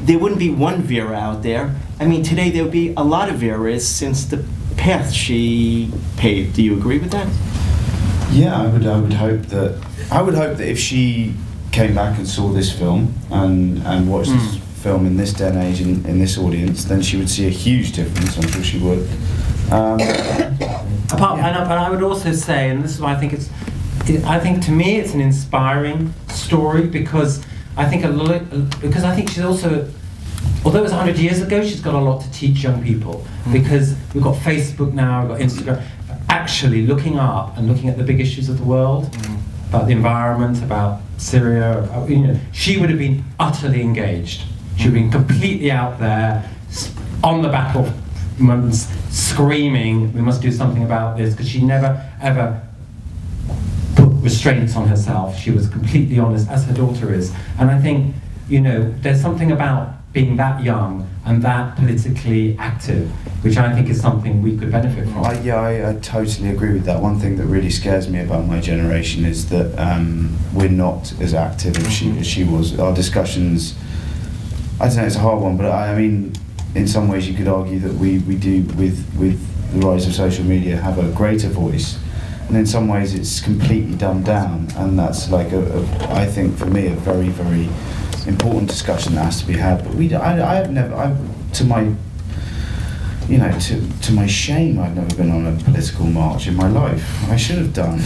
there wouldn't be one Vera out there. I mean, today there would be a lot of Veras since the path she paved. Do you agree with that? Yeah, I would hope that if she came back and saw this film and watched this film in this day and age in this audience, then she would see a huge difference. I'm sure she would. And I would also say, and this is why I think to me it's an inspiring story, because I think she's also, although it's 100 years ago, she's got a lot to teach young people, because we've got Facebook now, we've got Instagram. Actually looking up and looking at the big issues of the world, about the environment, about Syria, about, you know, she would have been utterly engaged. She would have been completely out there, on the battlements, screaming, we must do something about this, because she never, ever put restraints on herself. She was completely honest, as her daughter is. And I think, you know, there's something about being that young and that politically active, which I think is something we could benefit from. I totally agree with that. One thing that really scares me about my generation is that we're not as active as she was. Our discussions, I don't know, it's a hard one, but I mean, in some ways you could argue that we do, with the rise of social media, have a greater voice, and in some ways it's completely dumbed down, and that's like I think for me a very, very important discussion that has to be had. But to my shame, I've never been on a political march in my life. I should have done.